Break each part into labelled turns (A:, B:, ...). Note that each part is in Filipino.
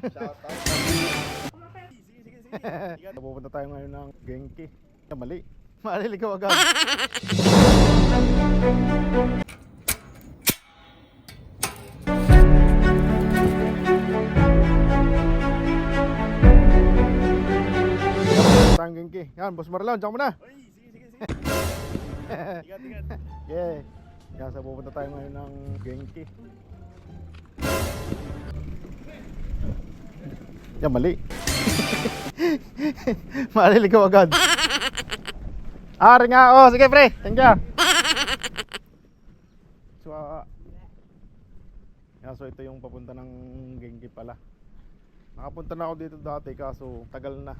A: Shout out.
B: Pupunta tayo ngayon ng Genki. Mali. Mali, ligaw agad. Tayong Genki. Yan, Boss Marlon, diyan mo na.
A: Tigat.
B: Yeah. Yan, so pupunta tayo ngayon ng Genki. Yan, mali. Mali, ligaw agad. Ari nga, oh, sige pre, thank you. So, yan, so ito yung papunta ng Genki pala. Nakapunta na ako dito dati kaso tagal na.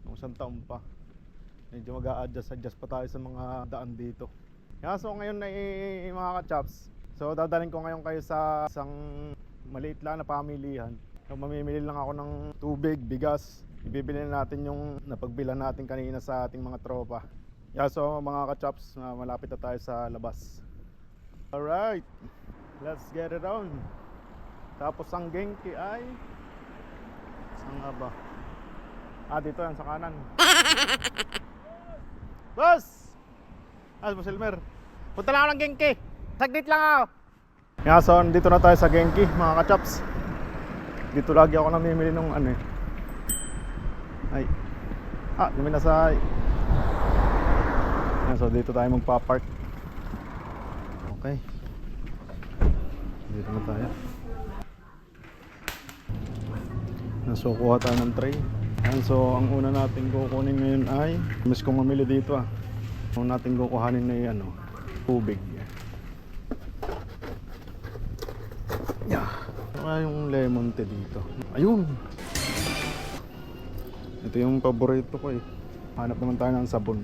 B: Nung isang taon pa. Medyo mag-a-adjust pa tayo sa mga daan dito. Yan, so ngayon ay mga ka-chops. So dadalhin ko ngayon kayo sa isang maliit lang na pamilihan. So mamimili lang ako ng tubig, bigas. Ibibili natin yung napagbilan natin kanina sa ating mga tropa. Yan, so mga ka-chops, malapit na tayo sa labas. Alright, let's get it on. Tapos ang Genki ay saan nga ba? Dito yan sa kanan. Boss! Boss Elmer. Punta lang ako ng Genki. Saglit lang ako. Yan, so dito na tayo sa Genki, mga ka-chops. Dito lagi ako namimili ng ano eh. Ay. Luminasay. Yan, so dito tayo magpa-park. Okay. Dito na tayo. So kuha tayo ng tray. And so ang una natin kukunin ngayon ay miss kong mamili dito Ang natin kukuhanin na yung tubig. Yeah. Yung lemon tea dito. Ayun. Ito yung paborito ko eh. Hanap naman tayo ng sabon.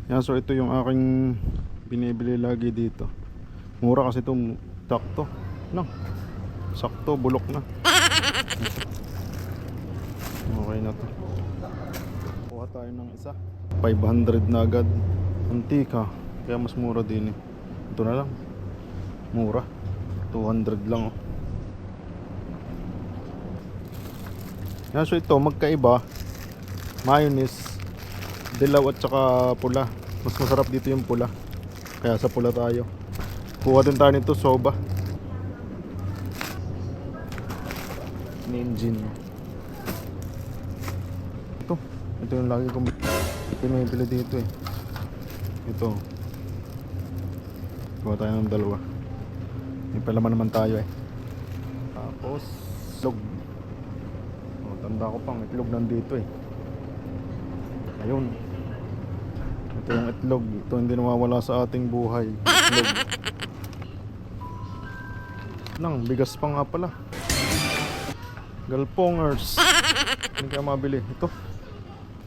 B: Yeah, so ito yung aking binibili lagi dito. Mura kasi ito, sakto. No. Sakto, bulok na. Okay na to. Kuha tayo ng isa. 500 na agad. Antika. Kaya mas mura din eh. Ito na lang. Mura. 200 lang Yan, so ito magkaiba. Mayonnaise, dilaw at saka pula. Mas masarap dito yung pula. Kaya sa pula tayo. Kuha din tayo nito, soba. Ninjin. Ito yung lagi kong pinipili dito eh. Ito. Kuha tayo ng dalawa. May palaman naman tayo eh. Tapos itlog. Tanda ko pang itlog nandito eh. Ayun. Ito yung itlog. Ito hindi nawawala sa ating buhay. Itlog. Nang bigas pa nga pala. Galpongers. Hindi kaya mabili. Ito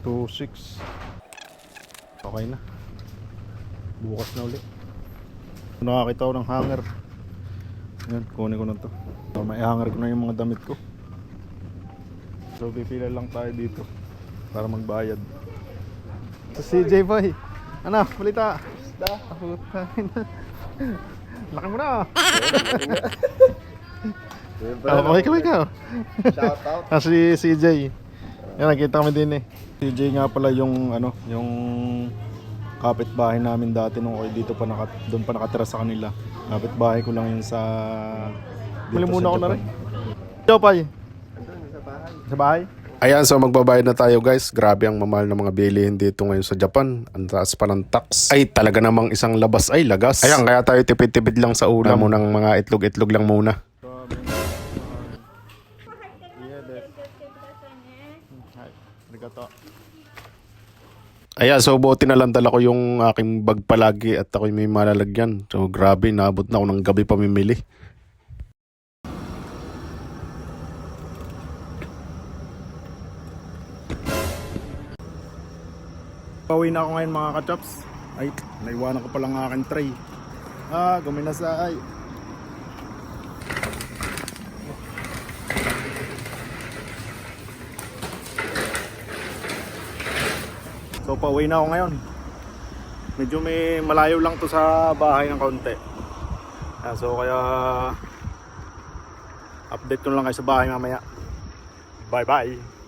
B: 2.6. Okay na. Bukas na ulit. Nakakita ko ng hanger. Yan, kunin ko na to. So, may hanger ko na yung mga damit ko. So pipila lang tayo dito para magbayad. So CJ boy, ano, balita? Laki mo na. Okay ka.
A: Shout out.
B: Si CJ. Yan, nakita kami din eh. CJ nga pala yung yung kapitbahay namin dati nung ako dito pa doon pa nakatira sa kanila. Kapitbahay ko lang yun sa dito muna ako na rin. Yo, Pai. Sa bahay?
C: Ayan, so magbabayad na tayo guys. Grabe ang mamahal ng mga bilihin dito ngayon sa Japan. Ang taas pa ng tax. Ay talaga namang isang labas ay lagas. Ayan, kaya tayo tipid-tipid lang sa ulam mo ng mga itlog-itlog lang muna. Ayan, so buti na lang dala ko yung aking bag palagi at ako'y may malalagyan. So grabe, naabot na ako ng gabi pamimili.
B: Pauwi na ako ngayon mga ka-chops. Ay, naiwanan ko palang aking tray. Guminasay. So pauwi na ako ngayon. Medyo may malayo lang to sa bahay ng konti. So kaya Update ko lang kayo sa bahay mamaya. Bye bye.